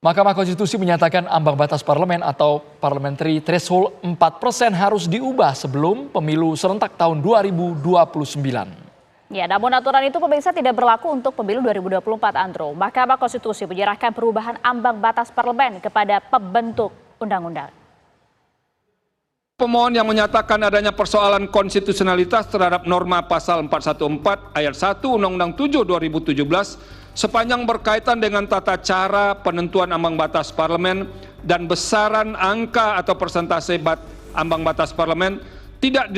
Mahkamah Konstitusi menyatakan ambang batas parlemen atau parliamentary threshold 4% harus diubah sebelum pemilu serentak tahun 2029. Ya, namun aturan itu pemirsa tidak berlaku untuk pemilu 2024, Andro. Mahkamah Konstitusi menyerahkan perubahan ambang batas parlemen kepada pembentuk undang-undang. Pemohon yang menyatakan adanya persoalan konstitusionalitas terhadap norma pasal 414 ayat 1 Undang-Undang 7 2017 sepanjang berkaitan dengan tata cara penentuan ambang batas parlemen dan besaran angka atau persentase ambang batas parlemen tidak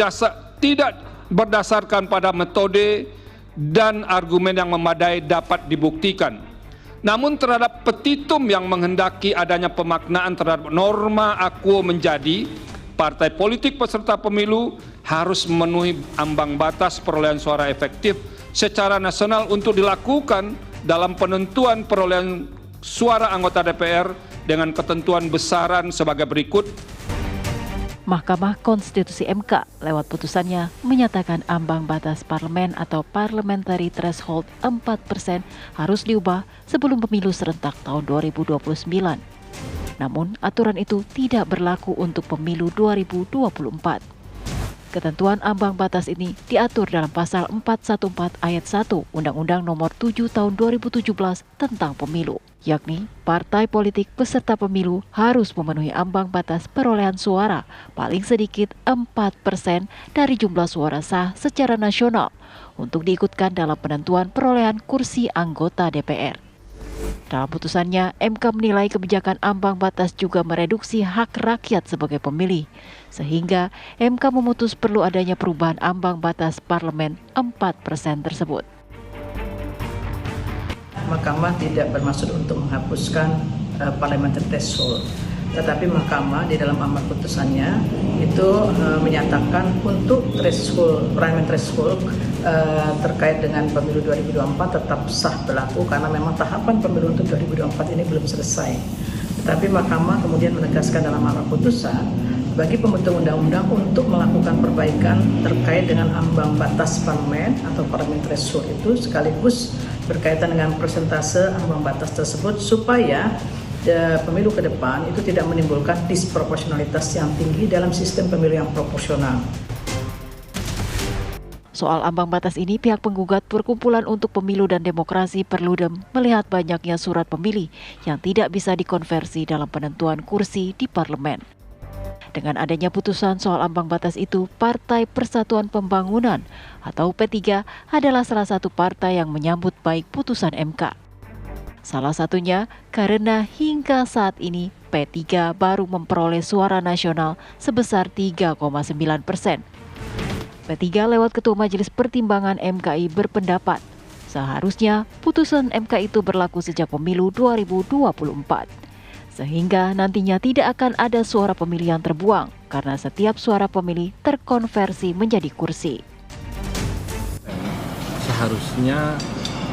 berdasarkan pada metode dan argumen yang memadai dapat dibuktikan. Namun terhadap petitum yang menghendaki adanya pemaknaan terhadap norma akuo menjadi partai politik peserta pemilu harus memenuhi ambang batas perolehan suara efektif secara nasional untuk dilakukan dalam penentuan perolehan suara anggota DPR dengan ketentuan besaran sebagai berikut. Mahkamah Konstitusi MK lewat putusannya menyatakan ambang batas parlemen atau parliamentary threshold 4% harus diubah sebelum pemilu serentak tahun 2029. Namun aturan itu tidak berlaku untuk pemilu 2024. Ketentuan ambang batas ini diatur dalam pasal 414 ayat 1 Undang-Undang Nomor 7 Tahun 2017 tentang Pemilu, yakni partai politik peserta pemilu harus memenuhi ambang batas perolehan suara paling sedikit 4% dari jumlah suara sah secara nasional untuk diikutkan dalam penentuan perolehan kursi anggota DPR. Dalam putusannya, MK menilai kebijakan ambang batas juga mereduksi hak rakyat sebagai pemilih, sehingga MK memutus perlu adanya perubahan ambang batas parlemen 4% tersebut. Mahkamah tidak bermaksud untuk menghapuskan parliamentary threshold, tetapi Mahkamah di dalam amar putusannya itu menyatakan untuk parliamentary threshold terkait dengan pemilu 2024 tetap sah berlaku karena memang tahapan pemilu untuk 2024 ini belum selesai. Tetapi Mahkamah kemudian menegaskan dalam amar putusan bagi pembentuk undang-undang untuk melakukan perbaikan terkait dengan ambang batas parlemen atau parliamentary threshold itu sekaligus berkaitan dengan persentase ambang batas tersebut supaya pemilu ke depan itu tidak menimbulkan disproporsionalitas yang tinggi dalam sistem pemilu yang proporsional. Soal ambang batas ini, pihak penggugat Perkumpulan untuk Pemilu dan Demokrasi Perludem melihat banyaknya surat pemilih yang tidak bisa dikonversi dalam penentuan kursi di parlemen. Dengan adanya putusan soal ambang batas itu, Partai Persatuan Pembangunan atau P3 adalah salah satu partai yang menyambut baik putusan MK. Salah satunya karena hingga saat ini P3 baru memperoleh suara nasional sebesar 3,9%. P3 lewat Ketua Majelis Pertimbangan MKI berpendapat seharusnya putusan MK itu berlaku sejak pemilu 2024. Sehingga nantinya tidak akan ada suara pemilih yang terbuang karena setiap suara pemilih terkonversi menjadi kursi. Seharusnya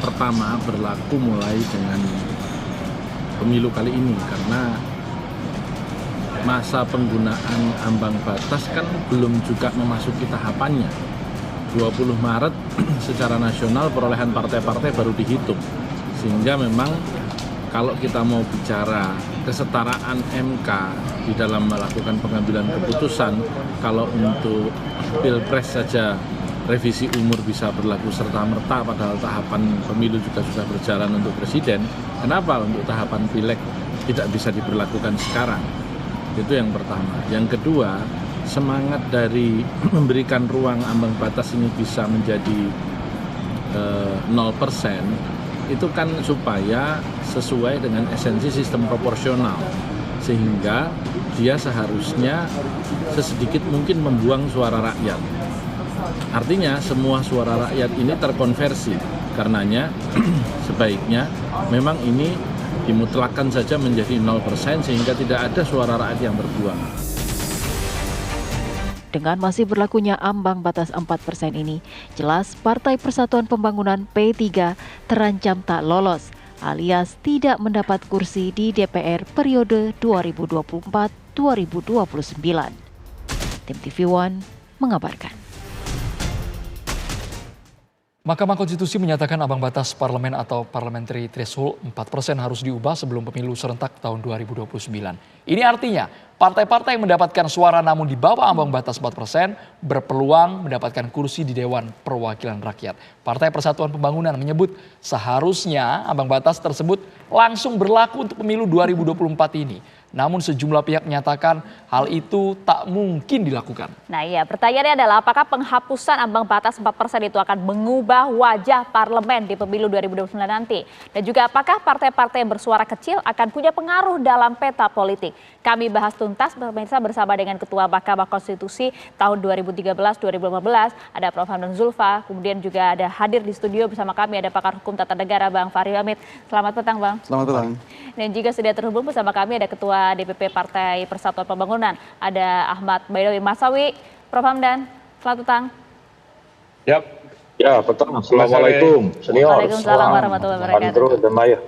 pertama berlaku mulai dengan pemilu kali ini karena masa penggunaan ambang batas kan belum juga memasuki tahapannya. 20 Maret secara nasional perolehan partai-partai baru dihitung. Sehingga memang kalau kita mau bicara kesetaraan MK di dalam melakukan pengambilan keputusan, kalau untuk Pilpres saja revisi umur bisa berlaku serta-merta padahal tahapan pemilu juga sudah berjalan untuk presiden, kenapa untuk tahapan pileg tidak bisa diberlakukan sekarang? Itu yang pertama. Yang kedua, semangat dari memberikan ruang ambang batas ini bisa menjadi 0% itu kan supaya sesuai dengan esensi sistem proporsional, sehingga dia seharusnya sesedikit mungkin membuang suara rakyat. Artinya semua suara rakyat ini terkonversi, karenanya sebaiknya memang ini dimutlakkan saja menjadi 0% sehingga tidak ada suara rakyat yang terbuang. Dengan masih berlakunya ambang batas 4% ini, jelas Partai Persatuan Pembangunan P3 terancam tak lolos, alias tidak mendapat kursi di DPR periode 2024-2029. Tim TV One mengabarkan. Mahkamah Konstitusi menyatakan ambang batas parlemen atau parliamentary threshold 4% harus diubah sebelum pemilu serentak tahun 2029. Ini artinya partai-partai yang mendapatkan suara namun di bawah ambang batas 4% berpeluang mendapatkan kursi di Dewan Perwakilan Rakyat. Partai Persatuan Pembangunan menyebut seharusnya ambang batas tersebut langsung berlaku untuk pemilu 2024 ini. Namun sejumlah pihak menyatakan hal itu tak mungkin dilakukan. Nah iya, pertanyaannya adalah apakah penghapusan ambang batas 4% itu akan mengubah wajah parlemen di pemilu 2029 nanti? Dan juga apakah partai-partai yang bersuara kecil akan punya pengaruh dalam peta politik? Kami bahas tuntas pemirsa bersama dengan Ketua Mahkamah Konstitusi tahun 2013-2015, ada Prof. Hamdan Zulfa, kemudian juga ada hadir di studio bersama kami ada pakar hukum tata negara Bang Fahri Hamid. Selamat petang Bang. Selamat petang. Dan juga sudah terhubung bersama kami ada Ketua DPP Partai Persatuan Pembangunan, ada Ahmad Baidowi Masawi. Prof. Hamdan, selamat petang. Yap. Ya, petang. Assalamualaikum, senior. Waalaikumsalam warahmatullahi wabarakatuh. Andro dan Maya.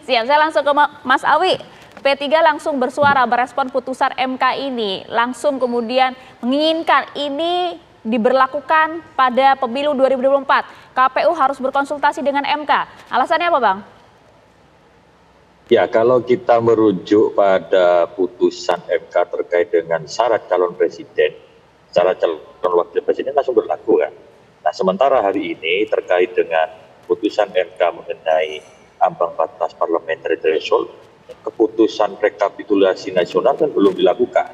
Siap, saya langsung ke Mas Awi. P3 langsung bersuara merespon putusan MK ini, langsung kemudian menginginkan ini diberlakukan pada pemilu 2024. KPU harus berkonsultasi dengan MK. Alasannya apa, Bang? Ya, kalau kita merujuk pada putusan MK terkait dengan syarat calon presiden, syarat calon wakil presiden langsung berlaku kan. Nah, sementara hari ini terkait dengan putusan MK mengenai ambang batas parliamentary threshold, keputusan rekapitulasi nasional kan belum dilakukan.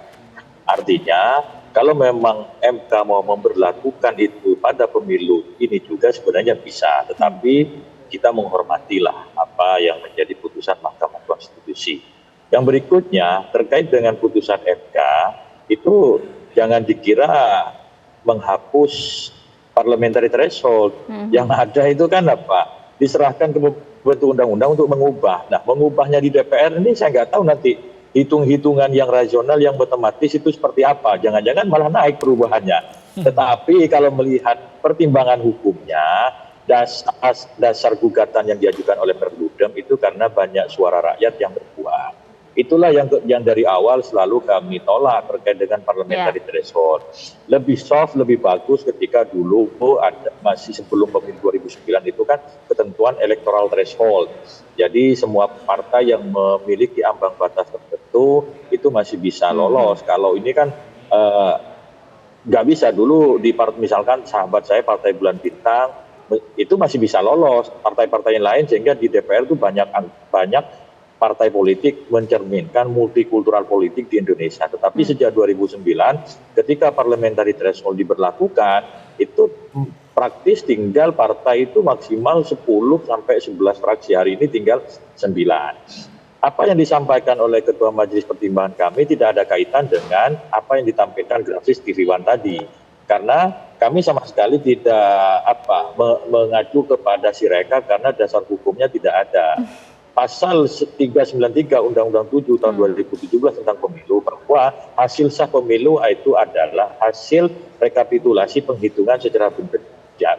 Artinya, kalau memang MK mau memberlakukan itu pada pemilu ini juga sebenarnya bisa, tetapi kita menghormatilah apa yang menjadi putusan Mahkamah Konstitusi. Yang berikutnya terkait dengan putusan MK itu jangan dikira menghapus parliamentary threshold. Yang ada itu kan apa? Diserahkan ke pembentuk undang-undang untuk mengubah. Nah, mengubahnya di DPR ini saya nggak tahu nanti hitung-hitungan yang rasional, yang matematis itu seperti apa. Jangan-jangan malah naik perubahannya. Tetapi kalau melihat pertimbangan hukumnya, dasar gugatan yang diajukan oleh Perludem itu karena banyak suara rakyat yang berkuat. Itulah yang dari awal selalu kami tolak terkait dengan parliamentary threshold. Lebih soft, lebih bagus ketika dulu masih sebelum pemilu 2009 itu kan ketentuan electoral threshold. Jadi semua partai yang memiliki ambang batas tertentu itu masih bisa lolos. Kalau ini kan nggak bisa dulu misalkan sahabat saya Partai Bulan Bintang itu masih bisa lolos, partai-partai yang lain, sehingga di DPR itu banyak partai politik mencerminkan multikultural politik di Indonesia. Tetapi sejak 2009 ketika parliamentary threshold diberlakukan, itu praktis tinggal partai itu maksimal 10 sampai 11 fraksi. Hari ini tinggal 9. Apa yang disampaikan oleh Ketua Majelis Pertimbangan kami tidak ada kaitan dengan apa yang ditampilkan grafis TV One tadi. Karena kami sama sekali tidak mengacu kepada Sirekap karena dasar hukumnya tidak ada. Pasal 393 Undang-Undang 7 tahun 2017 tentang pemilu bahwa hasil sah pemilu itu adalah hasil rekapitulasi penghitungan secara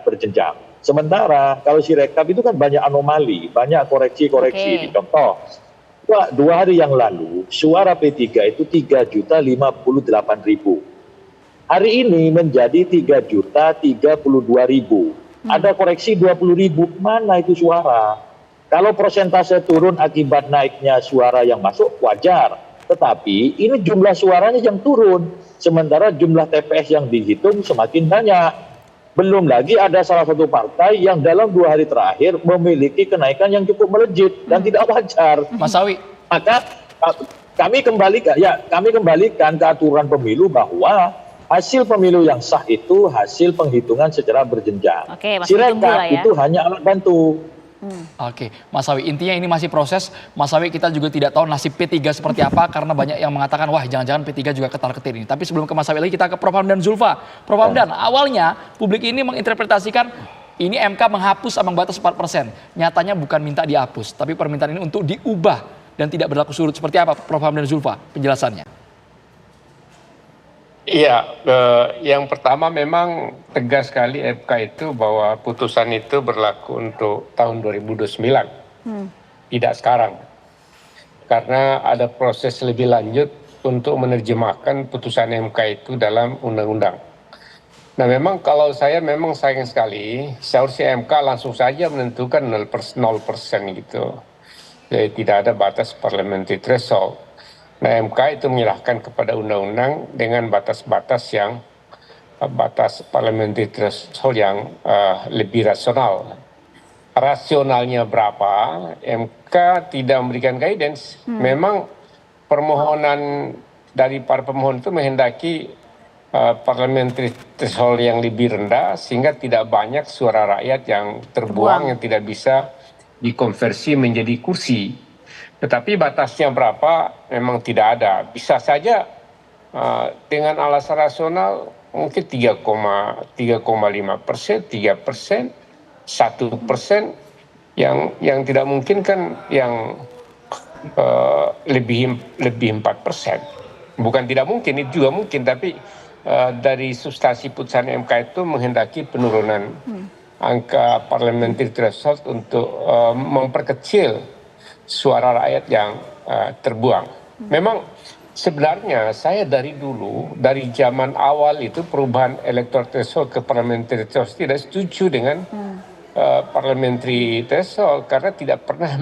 berjenjang. Sementara kalau Sirekap itu kan banyak anomali, banyak koreksi-koreksi. Contoh, 2 hari yang lalu suara P3 itu 3.058.000. Hari ini menjadi 3.032.000. Ada koreksi 20.000. Mana itu suara? Kalau persentase turun akibat naiknya suara yang masuk, wajar. Tetapi ini jumlah suaranya yang turun. Sementara jumlah TPS yang dihitung semakin banyak. Belum lagi ada salah satu partai yang dalam 2 hari terakhir memiliki kenaikan yang cukup melejit dan tidak wajar. Mas Awi. Maka kami kembalikan ke aturan pemilu bahwa hasil pemilu yang sah itu hasil penghitungan secara berjenjang. Sirekap itu hanya alat bantu. Oke, Mas Awi, intinya ini masih proses. Mas Awi, kita juga tidak tahu nasib P3 seperti apa karena banyak yang mengatakan wah jangan-jangan P3 juga ketar-ketir ini. Tapi sebelum ke Mas Awi lagi kita ke Prof. Hamdan Zulfa. Prof. Hamdan, awalnya publik ini menginterpretasikan ini MK menghapus ambang batas 4%. Nyatanya bukan minta dihapus, tapi permintaan ini untuk diubah dan tidak berlaku surut. Seperti apa Prof. Hamdan Zulfa penjelasannya? Iya, yang pertama memang tegas sekali MK itu bahwa putusan itu berlaku untuk tahun 2029, tidak sekarang. Karena ada proses lebih lanjut untuk menerjemahkan putusan MK itu dalam undang-undang. Nah memang kalau saya memang sayang sekali, seharusnya MK langsung saja menentukan 0% gitu. Jadi tidak ada batas parliamentary threshold. Nah MK itu menyerahkan kepada undang-undang dengan batas-batas yang batas parliamentary threshold yang lebih rasional. Rasionalnya berapa, MK tidak memberikan guidance. Memang permohonan dari para pemohon itu menghendaki parliamentary threshold yang lebih rendah sehingga tidak banyak suara rakyat yang terbuang yang tidak bisa dikonversi menjadi kursi. Tetapi batasnya berapa memang tidak ada. Bisa saja dengan alasan rasional mungkin 3,5%, 3%, 1%, yang tidak mungkin kan yang lebih 4%. Bukan tidak mungkin, itu juga mungkin, tapi dari substansi putusan MK itu menghendaki penurunan angka parliamentary threshold untuk memperkecil suara rakyat yang terbuang. Memang sebenarnya saya dari dulu, dari zaman awal itu perubahan electoral threshold ke parliamentary threshold tidak setuju dengan parliamentary threshold karena tidak pernah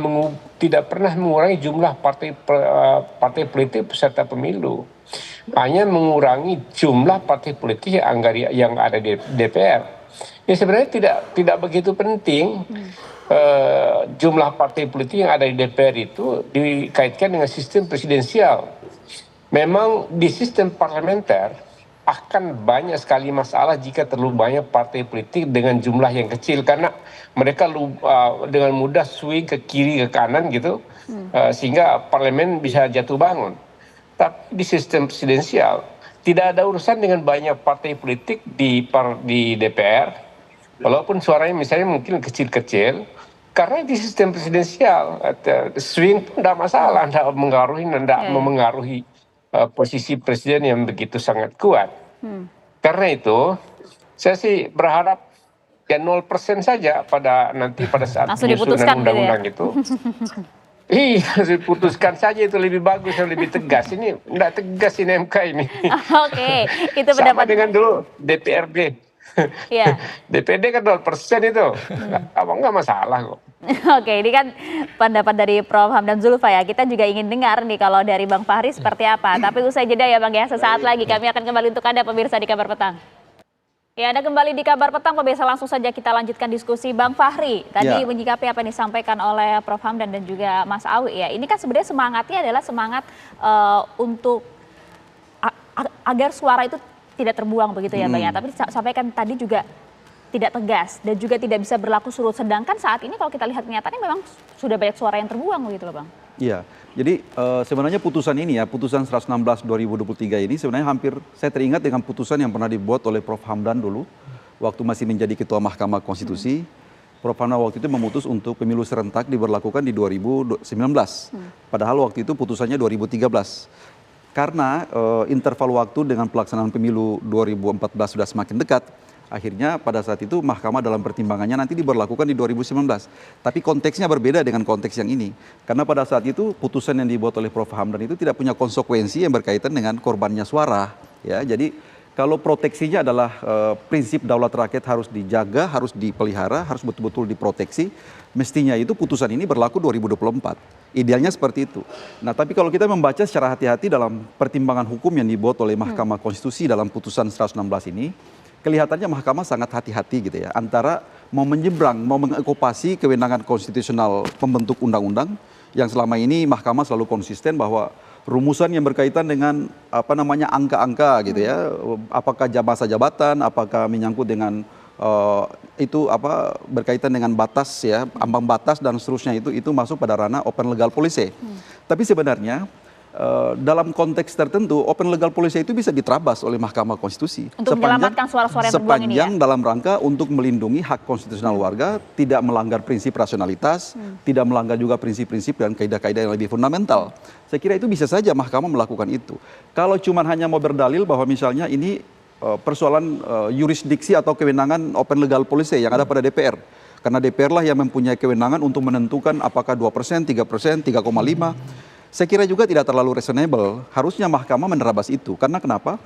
mengurangi jumlah partai politik peserta pemilu. Hanya mengurangi jumlah partai politik yang ada di DPR. Ya sebenarnya tidak begitu penting jumlah partai politik yang ada di DPR itu dikaitkan dengan sistem presidensial. Memang di sistem parlementer akan banyak sekali masalah jika terlalu banyak partai politik dengan jumlah yang kecil karena mereka dengan mudah swing ke kiri ke kanan gitu sehingga parlemen bisa jatuh bangun. Tapi di sistem presidensial tidak ada urusan dengan banyak partai politik di DPR, walaupun suaranya misalnya mungkin kecil-kecil, karena di sistem presidensial swing pun tidak masalah, tidak memengaruhi posisi presiden yang begitu sangat kuat. Karena itu saya sih berharap ya 0% saja pada saat penyusunan undang-undang itu. Iya, diputuskan saja itu lebih bagus dan lebih tegas. Ini enggak tegas ini MK ini. Oke, itu sama pendapat dengan dulu DPRD. Iya. DPD kan 0% itu. Enggak masalah kok. Oke, ini kan pendapat dari Prof. Hamdan Zulfa ya. Kita juga ingin dengar nih kalau dari Bang Fahri seperti apa. Tapi usai jeda ya Bang ya, sesaat lagi kami akan kembali untuk Anda pemirsa di Kabar Petang. Ya, Anda kembali di Kabar Petang, pemirsa, langsung saja kita lanjutkan diskusi. Bang Fahri, tadi menyikapi apa yang disampaikan oleh Prof. Hamdan dan juga Mas Awi ya. Ini kan sebenarnya semangatnya adalah semangat untuk agar suara itu tidak terbuang begitu ya Bang ya. Tapi sampaikan tadi juga tidak tegas dan juga tidak bisa berlaku surut. Sedangkan saat ini kalau kita lihat kenyataannya memang sudah banyak suara yang terbuang begitu loh Bang. Iya, jadi sebenarnya putusan ini ya, putusan 116/2023 ini sebenarnya hampir saya teringat dengan putusan yang pernah dibuat oleh Prof. Hamdan dulu, waktu masih menjadi Ketua Mahkamah Konstitusi. Prof. Hamdan waktu itu memutus untuk pemilu serentak diberlakukan di 2019, padahal waktu itu putusannya 2013. Karena interval waktu dengan pelaksanaan pemilu 2014 sudah semakin dekat, akhirnya pada saat itu Mahkamah dalam pertimbangannya nanti diberlakukan di 2019. Tapi konteksnya berbeda dengan konteks yang ini. Karena pada saat itu putusan yang dibuat oleh Prof. Hamdan itu tidak punya konsekuensi yang berkaitan dengan korbannya suara. Ya, jadi kalau proteksinya adalah prinsip daulat rakyat harus dijaga, harus dipelihara, harus betul-betul diproteksi. Mestinya itu putusan ini berlaku 2024. Idealnya seperti itu. Nah, tapi kalau kita membaca secara hati-hati dalam pertimbangan hukum yang dibuat oleh Mahkamah Konstitusi dalam putusan 116 ini, kelihatannya Mahkamah sangat hati-hati gitu ya, antara mau menyeberang, mau mengokupasi kewenangan konstitusional pembentuk undang-undang yang selama ini Mahkamah selalu konsisten bahwa rumusan yang berkaitan dengan angka-angka gitu ya, apakah masa jabatan, apakah menyangkut dengan berkaitan dengan batas ya, ambang batas dan seterusnya itu masuk pada ranah open legal policy. Tapi sebenarnya dalam konteks tertentu open legal policy itu bisa diterabas oleh Mahkamah Konstitusi untuk menyelamatkan suara-suara yang terbuang ini ya? Dalam rangka untuk melindungi hak konstitusional warga, tidak melanggar prinsip rasionalitas, tidak melanggar juga prinsip-prinsip dan kaidah-kaidah yang lebih fundamental. Saya kira itu bisa saja Mahkamah melakukan itu. Kalau cuma hanya mau berdalil bahwa misalnya ini persoalan yurisdiksi atau kewenangan open legal policy yang ada pada DPR. Karena DPR lah yang mempunyai kewenangan untuk menentukan apakah 2%, 3%, 3,5%. Saya kira juga tidak terlalu reasonable. Harusnya Mahkamah menerabas itu. Karena kenapa?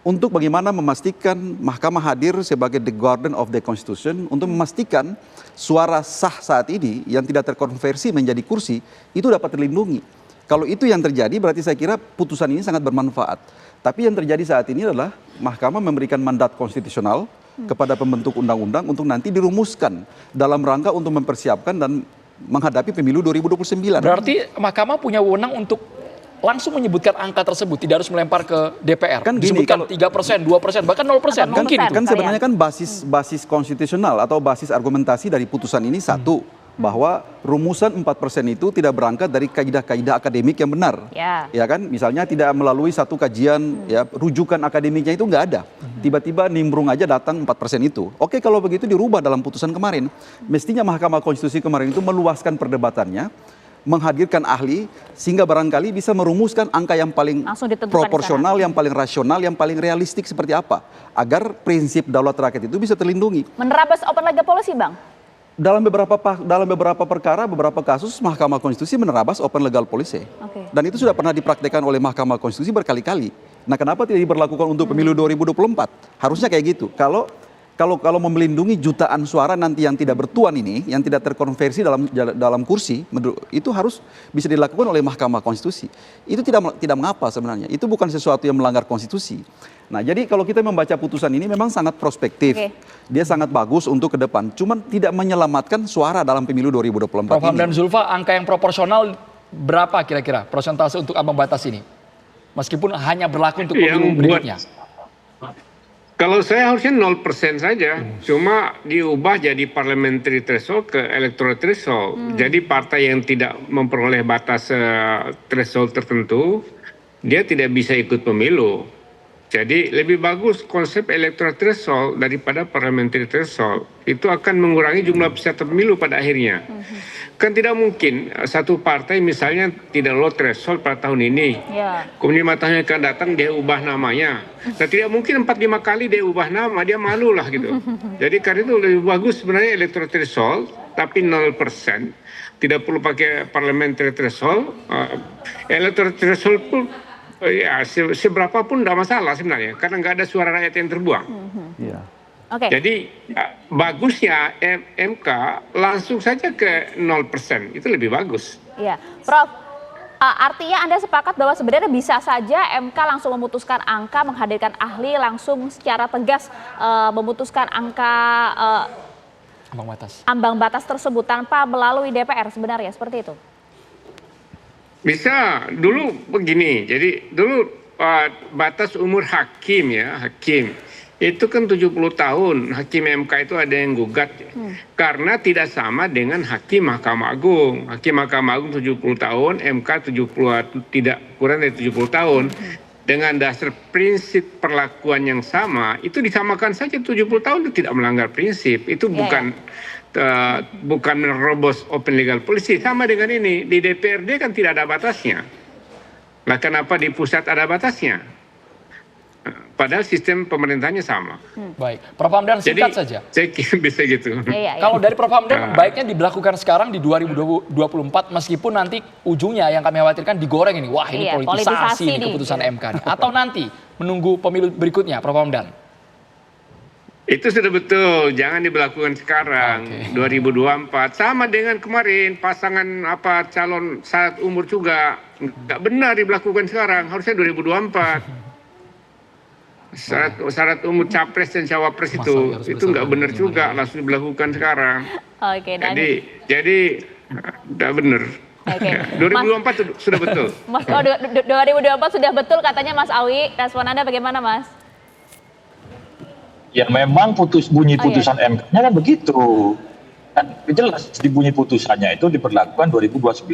untuk bagaimana memastikan Mahkamah hadir sebagai the guardian of the Constitution untuk memastikan suara sah saat ini yang tidak terkonversi menjadi kursi itu dapat terlindungi. Kalau itu yang terjadi berarti saya kira putusan ini sangat bermanfaat. Tapi yang terjadi saat ini adalah Mahkamah memberikan mandat konstitusional kepada pembentuk undang-undang untuk nanti dirumuskan dalam rangka untuk mempersiapkan dan menghadapi pemilu 2029. Berarti Mahkamah punya wewenang untuk langsung menyebutkan angka tersebut, tidak harus melempar ke DPR. Kan gini, disebutkan 3%, 2%, bahkan 0%. Mungkin itu. Kan sebenarnya kan basis konstitusional atau basis argumentasi dari putusan ini satu, bahwa rumusan 4% itu tidak berangkat dari kaidah-kaidah akademik yang benar. Ya kan, misalnya tidak melalui satu kajian, ya rujukan akademiknya itu nggak ada. Tiba-tiba nimbrung aja datang 4% itu. Oke, kalau begitu dirubah dalam putusan kemarin. Mestinya Mahkamah Konstitusi kemarin itu meluaskan perdebatannya, menghadirkan ahli sehingga barangkali bisa merumuskan angka yang paling proporsional, yang paling rasional, yang paling realistik seperti apa agar prinsip daulat rakyat itu bisa terlindungi. Menerabas open legal policy, Bang? Dalam beberapa perkara, beberapa kasus Mahkamah Konstitusi menerabas open legal policy. Dan itu sudah pernah dipraktekkan oleh Mahkamah Konstitusi berkali-kali. Nah, kenapa tidak diberlakukan untuk pemilu 2024? Harusnya kayak gitu. Kalau melindungi jutaan suara nanti yang tidak bertuan ini, yang tidak terkonversi dalam kursi, itu harus bisa dilakukan oleh Mahkamah Konstitusi. Itu tidak mengapa sebenarnya. Itu bukan sesuatu yang melanggar konstitusi. Nah, jadi kalau kita membaca putusan ini memang sangat prospektif. Dia sangat bagus untuk ke depan. Cuman tidak menyelamatkan suara dalam pemilu 2024 Prof. Hamdan Zulfa, angka yang proporsional berapa kira-kira persentase untuk ambang batas ini? Meskipun hanya berlaku untuk pemilu berikutnya. Kalau saya harusnya 0% saja, cuma diubah jadi parliamentary threshold ke electoral threshold. Jadi partai yang tidak memperoleh batas threshold tertentu, dia tidak bisa ikut pemilu. Jadi lebih bagus konsep electoral threshold daripada parliamentary threshold. Itu akan mengurangi jumlah peserta pemilu pada akhirnya. Kan tidak mungkin satu partai misalnya tidak lolos threshold pada tahun ini. Kemudian 5 tahun yang akan datang dia ubah namanya. Nah, tidak mungkin 4-5 kali dia ubah nama, dia malu lah gitu. Jadi karena itu lebih bagus sebenarnya electoral threshold, tapi 0%. Tidak perlu pakai parliamentary threshold. Electoral threshold pun ya seberapa pun tidak masalah sebenarnya, karena nggak ada suara rakyat yang terbuang. Jadi bagusnya MK langsung saja ke 0%, itu lebih bagus. Iya, Prof. Artinya Anda sepakat bahwa sebenarnya bisa saja MK langsung memutuskan angka, menghadirkan ahli langsung secara tegas memutuskan angka ambang batas tersebut tanpa melalui DPR sebenarnya, seperti itu? Bisa, dulu begini, jadi dulu batas umur hakim itu kan 70 tahun, hakim MK itu ada yang gugat karena tidak sama dengan hakim Mahkamah Agung. Hakim Mahkamah Agung 70 tahun, MK 70 tidak kurang dari 70 tahun. Dengan dasar prinsip perlakuan yang sama, itu disamakan saja 70 tahun itu tidak melanggar prinsip. Itu bukan menerobos open legal policy. Sama dengan ini, di DPRD kan tidak ada batasnya. Lah kenapa di pusat ada batasnya? Padahal sistem pemerintahnya sama. Baik, Prof. Hamdan singkat saja. Saya kira bisa gitu. Kalau dari Prof. Hamdan, baiknya diberlakukan sekarang di 2024 meskipun nanti ujungnya yang kami khawatirkan digoreng ini. Wah, ini politisasi ini keputusan MK. Atau nanti menunggu pemilu berikutnya, Prof. Hamdan. Itu sudah betul, jangan diberlakukan sekarang. 2024 sama dengan kemarin pasangan calon syarat umur juga nggak benar diberlakukan sekarang, harusnya 2024. Syarat umur capres dan cawapres itu nggak benar juga, langsung diberlakukan sekarang. Jadi nggak benar. 2024 sudah betul. Mas, 2024 sudah betul katanya Mas Awi. Respon Anda bagaimana, Mas? Ya memang bunyi putusan MK-nya kan begitu. Kan jelas di bunyi putusannya itu diberlakukan 2029.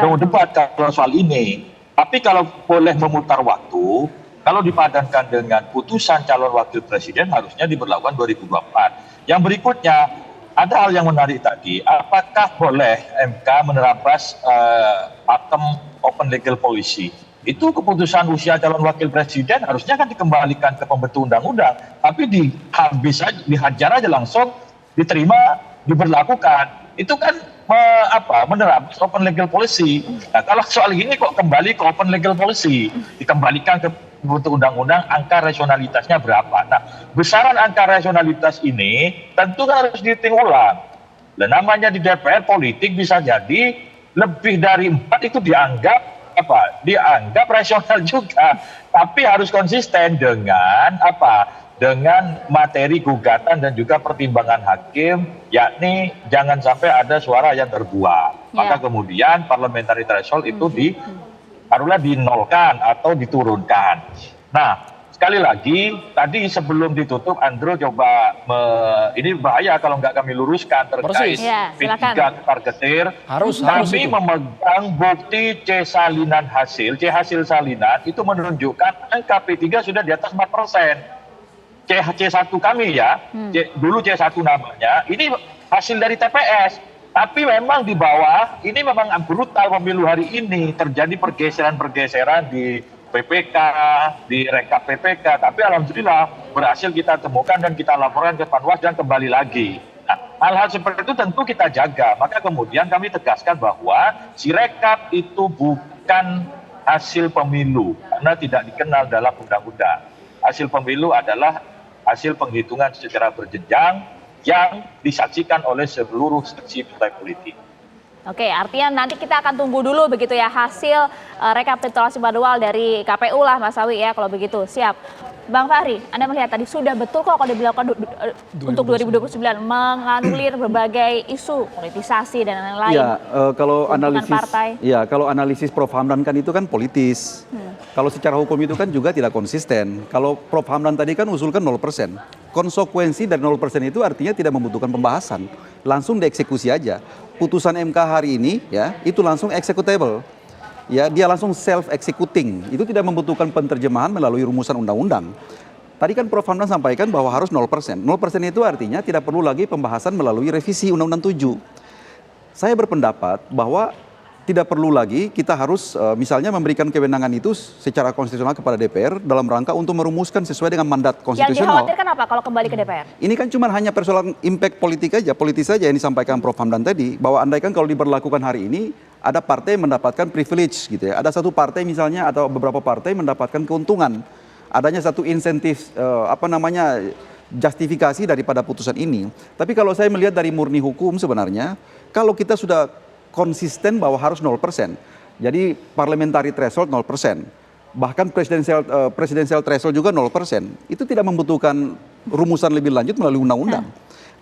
Mau debat kalau soal ini. Tapi kalau boleh memutar waktu, kalau dipadankan dengan putusan calon wakil presiden harusnya diberlakukan 2024. Yang berikutnya, ada hal yang menarik tadi. Apakah boleh MK menerabas pakem open legal policy? Itu keputusan usia calon wakil presiden harusnya kan dikembalikan ke pembentuk undang-undang, tapi dihajar aja langsung, diterima, diberlakukan. Itu kan menerabas open legal policy. Nah, kalau soal ini kok kembali ke open legal policy, dikembalikan ke pembentuk undang-undang angka rasionalitasnya berapa. Nah, besaran angka rasionalitas ini tentu kan harus dihitung ulang. Dan namanya di DPR politik bisa jadi lebih dari 4 itu dianggap apa? Dianggap rasional juga. Tapi harus konsisten dengan apa? Dengan materi gugatan dan juga pertimbangan hakim, yakni jangan sampai ada suara yang terbuang. Maka kemudian parliamentary threshold itu taruhlah dinolkan atau diturunkan. Nah, sekali lagi, tadi sebelum ditutup, Andrew coba, ini bahaya kalau nggak kami luruskan terkait P3 targetir. Kami memegang bukti C hasil salinan itu menunjukkan angka P3 sudah di atas 4%. C1 kami ya, dulu C1 namanya, ini hasil dari TPS. Tapi memang di bawah, ini memang brutal pemilu hari ini. Terjadi pergeseran-pergeseran di PPK, di rekap PPK. Tapi alhamdulillah berhasil kita temukan dan kita laporkan ke Panwas dan kembali lagi. Nah, hal-hal seperti itu tentu kita jaga. Maka kemudian kami tegaskan bahwa si rekap itu bukan hasil pemilu. Karena tidak dikenal dalam undang-undang. Hasil pemilu adalah hasil penghitungan secara berjenjang yang disaksikan oleh seluruh seksi partai politik. Oke, artinya nanti kita akan tunggu dulu begitu ya hasil rekapitulasi manual dari KPU lah Mas Sawi ya kalau begitu. Siap. Bang Fahri, Anda melihat tadi sudah betul kok kalau dilakukan untuk 2029 menganulir berbagai isu politisasi dan lain-lain. Ya, kalau analisis Prof Hamdan kan itu kan politis. Kalau secara hukum itu kan juga tidak konsisten. Kalau Prof Hamdan tadi kan usulkan 0%. Konsekuensi dari 0% itu artinya tidak membutuhkan pembahasan. Langsung dieksekusi aja. Putusan MK hari ini ya, itu langsung executable. Ya, dia langsung self-executing. Itu tidak membutuhkan penerjemahan melalui rumusan undang-undang. Tadi kan Prof Hamdan sampaikan bahwa harus 0%. 0% itu artinya tidak perlu lagi pembahasan melalui revisi Undang-Undang 7. Saya berpendapat bahwa tidak perlu lagi kita harus misalnya memberikan kewenangan itu secara konstitusional kepada DPR dalam rangka untuk merumuskan sesuai dengan mandat konstitusional. Yang dikhawatirkan apa kalau kembali ke DPR? Ini kan cuma hanya persoalan impact politik aja, politis saja yang disampaikan Prof Hamdan tadi, bahwa andaikan kalau diberlakukan hari ini ada partai mendapatkan privilege gitu ya. Ada satu partai misalnya atau beberapa partai mendapatkan keuntungan. Adanya satu insentif justifikasi daripada putusan ini. Tapi kalau saya melihat dari murni hukum sebenarnya, kalau kita sudah konsisten bahwa harus 0%. Jadi parliamentary threshold 0%. Bahkan presidential threshold juga 0%. Itu tidak membutuhkan rumusan lebih lanjut melalui undang-undang.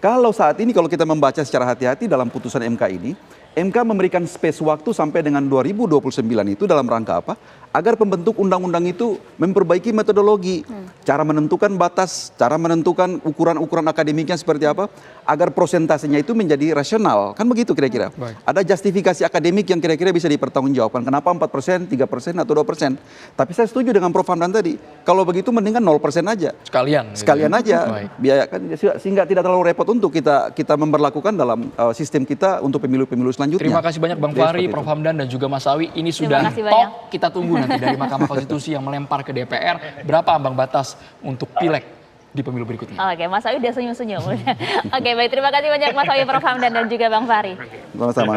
Kalau saat ini kalau kita membaca secara hati-hati dalam putusan MK ini, MK memberikan space waktu sampai dengan 2029 itu dalam rangka apa? Agar pembentuk undang-undang itu memperbaiki metodologi, cara menentukan batas, cara menentukan ukuran-ukuran akademiknya seperti apa, agar prosentasenya itu menjadi rasional. Kan begitu kira-kira. Ada justifikasi akademik yang kira-kira bisa dipertanggungjawabkan. Kenapa 4%, 3% atau 2%. Tapi saya setuju dengan Prof Hamdan tadi. Kalau begitu mendingan 0% aja. Sekalian aja. Biaya kan sehingga tidak terlalu repot untuk kita memberlakukan dalam sistem kita untuk pemilu-pemilu selanjutnya. Terima kasih banyak Bang Fahri, Prof Hamdan dan juga Mas Sawi. Ini sudah top. Kita tunggu nanti dari Mahkamah Konstitusi yang melempar ke DPR berapa ambang batas untuk pileg di pemilu berikutnya. Oke, Mas Sawi udah senyum-senyum. Oke, baik, terima kasih banyak Mas Sawi, Prof Hamdan dan juga Bang Fahri. Sama-sama.